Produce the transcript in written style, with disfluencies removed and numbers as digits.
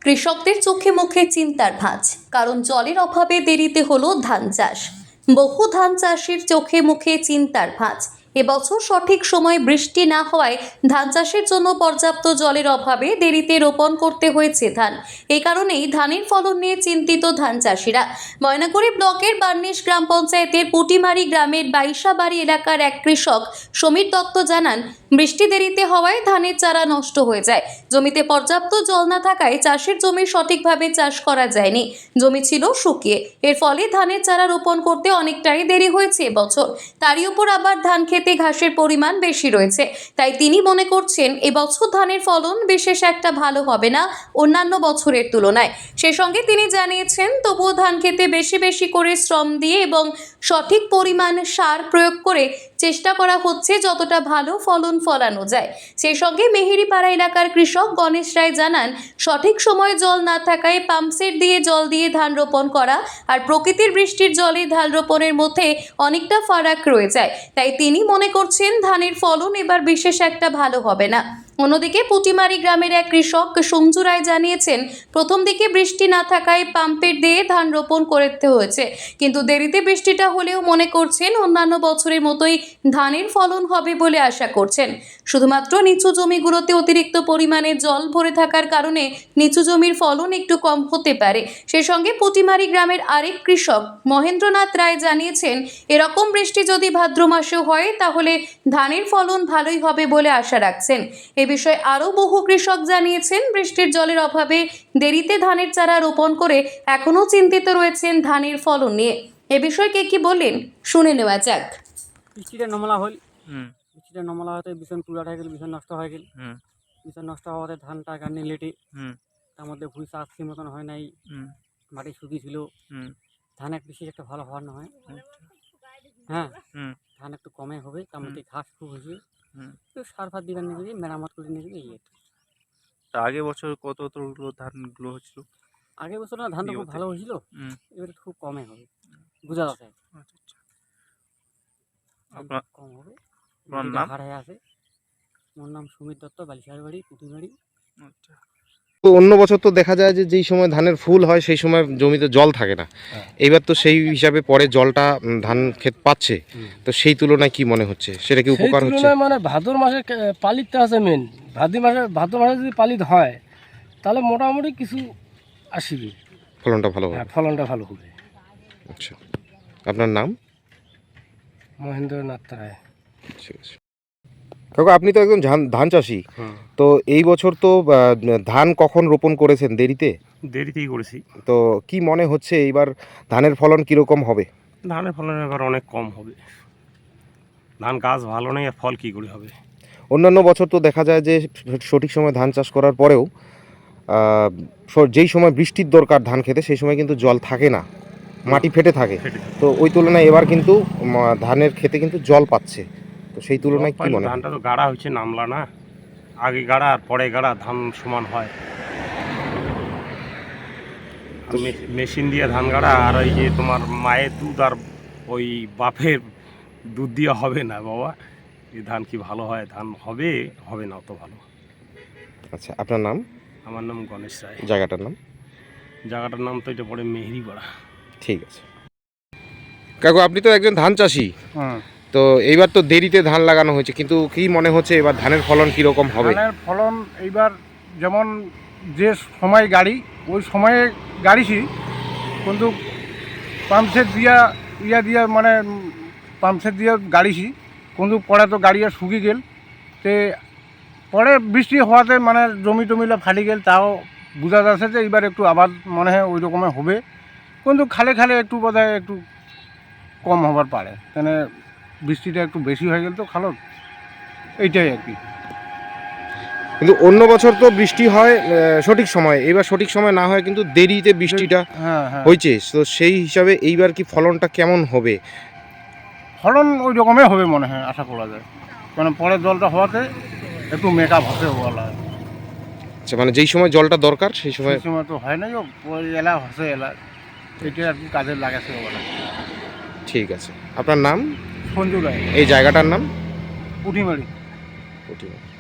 কৃষকদের চোখে মুখে চিন্তার ভাঁজ, কারণ জলের অভাবে দেরিতে হলো ধান চাষ। বহু ধান চাষির চোখে মুখে চিন্তার ভাঁজ। এবছর সঠিক সময়ে বৃষ্টি না হওয়ায় ধান চাষের জন্য পর্যাপ্ত জলের অভাবে দেরিতে রোপণ করতে হয়েছে ধান। এই কারণেই ধানের ফলন নিয়ে চিন্তিত ধান চাষিরা। ময়নাগুড়ি ব্লকের বার্নিশ গ্রাম পঞ্চায়েতের পুটিমারি গ্রামের বাইশাবাড়ি এলাকার এক কৃষক সমীর দত্ত জানান, বৃষ্টি দেরিতে হওয়ায় ধানের চারা নষ্ট হয়ে যায়। জমিতে পর্যাপ্ত জল না থাকায় চাষের জমি সঠিকভাবে চাষ করা যায়নি। জমি ছিল শুকিয়ে, এর ফলে ধানের চারা রোপণ করতে অনেকটাই দেরি হয়েছে এবছর। তারই উপর আবার ধান খেতে ঘাসের পরিমাণ বেশি রয়েছে, তাই তিনি মনে করছেন এবছর ধানের ফলন বিশেষ একটা ভালো হবে না অন্যান্য বছরের তুলনায়। সেই সঙ্গে তিনি জানিয়েছেন, তবুও ধান খেতে বেশি বেশি করে শ্রম দিয়ে এবং সঠিক পরিমাণ সার প্রয়োগ করে চেষ্টা করা হচ্ছে যতটা ভালো ফলন ফলানো যায়। সেই সঙ্গে মেহেরিপাড়া এলাকার কৃষক গণেশ রায় জানান, সঠিক সময়ে জল না থাকায় পাম্পসেট দিয়ে জল দিয়ে ধান রোপণ করা আর প্রকৃতির বৃষ্টির জলে ধান রোপণের মধ্যে অনেকটা ফারাক রয়ে যায়। তাই তিনি মনে করছেন ধানের ফলন এবার বিশেষ একটা ভালো হবে না। অন্যদিকে পুটিমারি গ্রামের এক কৃষক সঞ্জু রায় জানিয়েছেন, প্রথম দিকে বৃষ্টি না থাকায় পাম্পের দিয়ে ধান রোপণ করতে হয়েছে, কিন্তু দেরিতে বৃষ্টিটা হলেও মনে করছেন অন্যান্য বছরের মতোই ধানের ফলন হবে বলে আশা করছেন। শুধুমাত্র নিচু জমিগুলোতে অতিরিক্ত পরিমাণে জল ভরে থাকার কারণে নিচু জমির ফলন একটু কম হতে পারে। সেই সঙ্গে পুটিমারি গ্রামের আরেক কৃষক মহেন্দ্রনাথ রায় জানিয়েছেন, এরকম বৃষ্টি যদি ভাদ্র মাসেও হয় তাহলে ধানের ফলন ভালোই হবে বলে আশা রাখছেন। এ বিষয়ে আরও বহু কৃষক জানিয়েছেন, বৃষ্টির জলের অভাবে দেরিতে ধানের চারা রোপণ করে এখনও চিন্তিত রয়েছেন ধানের ফলন নিয়ে। এ বিষয়ে কে কি বললেন শুনে নেওয়া যাক। বৃষ্টিটা নমলা হল, বৃষ্টিটা নমলা হতে ভীষণ পুরাটা হয়ে গেল, ভীষণ নষ্ট হয়ে গেল। ভীষণ নষ্ট হওয়াতে ধানটা গান্নি লেটে, তার মধ্যে ভুঁই চাষি মতন হয় নাই, মাটি শুকিয়ে ছিল। ধান একটু বেশি একটা ভালো হওয়ার না হয়, হ্যাঁ ধান একটু কমে হবে, তার মধ্যে ঘাস খুব হয়েছে। সার ফার দিবার নিয়ে গেলে মেরামত করে নিয়ে গেলে ইয়ে। আগে বছর কতগুলো ধানগুলো হয়েছিল? আগের বছর না ধানটা খুব ভালো হয়েছিল, এবারে খুব কমে হবে, বোঝা যাচ্ছে। আপনার কম হবে, নাম? হারায় আছে। মোর নাম সমীর দত্ত, বাইশাবাড়ি পুটিমারি। আচ্ছা। তো অন্য বছর তো দেখা যায় যে যেই সময় ধানের ফুল হয় সেই সময় জমিতে জল থাকে না, এইবার তো সেই হিসাবে পরে জলটা ধান ক্ষেত পাচ্ছে, তো সেই তুলনায় কি মনে হচ্ছে, সেটা কি উপকার হচ্ছে? মানে ভাদ্র মাসে পালিতটা আছে মেন, ভাদ্র মাসে যদি পালিত হয় তাহলে মোটামুটি কিছু আসবে, ফলনটা ভালো হবে। ফলনটা ভালো হবে। আচ্ছা, আপনার নাম? মহেন্দ্রনাথ রায়। ঠিক আছে কাকু, আপনি তো একজন ধান চাষি, তো এই বছর তো ধান কখন রোপণ করেছেন? দেরিতেই করেছি। তো কি মনে হচ্ছে এইবার ধানের ফলন কীরকম হবে? ধানের ফলন এবার অনেক কম হবে, ধান গাছ ভালো নেই, আর ফল কী করে হবে? অন্যান্য বছর তো দেখা যায় যে সঠিক সময় ধান চাষ করার পরেও যেই সময় বৃষ্টির দরকার ধান খেতে সেই সময় কিন্তু জল থাকে না, মাটি ফেটে থাকে। তো ওই তুলনায় এবার কিন্তু ধানের খেতে কিন্তু জল পাচ্ছে, তো সেই তুলনায় কি মনে হয়? ধানটা তো গাড়া হচ্ছে, নামলা না, আগে গাড়া আর পরে গাড়া ধান সমান হয়। মেশিন দিয়ে ধান গাড়া আর ওই যে তোমার মায়ের দুধ আর ওই বাপের দুধ দিয়ে হবে না বাবা, এই ধান কি ভালো হয়? ধান হবে হবে না অত ভালো। আচ্ছা, আপনার নাম? আমার নাম গণেশ রায়। জায়গাটার নাম? জায়গাটার নাম তো এটা পড়ে মেহেরিপাড়া। ঠিক আছে কাকু, আপনি তো একজন ধান চাষি, তো এইবার তো দেরিতে ধান লাগানো হয়েছে, কিন্তু কি মনে হচ্ছে এবার ধানের ফলন কীরকম হবে? ধানের ফলন এইবার যেমন যে সময় গাড়ি ওই সময়ে গাড়িছি, কিন্তু পাম্পসেট দিয়া মানে পাম্পসেট দিয়ে গাড়িছি, কিন্তু পরে তো গাড়ি আর শুকিয়ে গেল, তে পরে বৃষ্টি হওয়াতে মানে জমি টমিলা ফাটি গেল। তাও বোঝা যাচ্ছে যে এইবার একটু আবার মনে হয় ওই রকমের হবে, কিন্তু খালে খালে একটু বোধহয় একটু কম হবার পারে, কেন বৃষ্টিটা একটু বেশি হয়ে গেল তো খালত, এইটাই আর কি। কিন্তু অন্য বছর তো বৃষ্টি হয় সঠিক সময়, এবার সঠিক সময় না হয় কিন্তু দেরিতে বৃষ্টিটা হয়েছে, তো সেই হিসাবে এইবার কি ফলনটা কেমন হবে? ফলন ওই রকমই হবে মনে হয়, আশা করা যায়, কারণ পরের জলটা হওয়াতে একটু মেকআপ হতে বলা হয়। আচ্ছা, মানে যেই সময় জলটা দরকার সেই সময় তো হয় না, ওই এলা হচ্ছে এলা, এটা আর কি কাজে লাগাচ্ছে বলা। ঠিক আছে, আপনার নাম? সঞ্জু রায়। এই জায়গাটার নাম? পুটিমারি। পুটিমারি।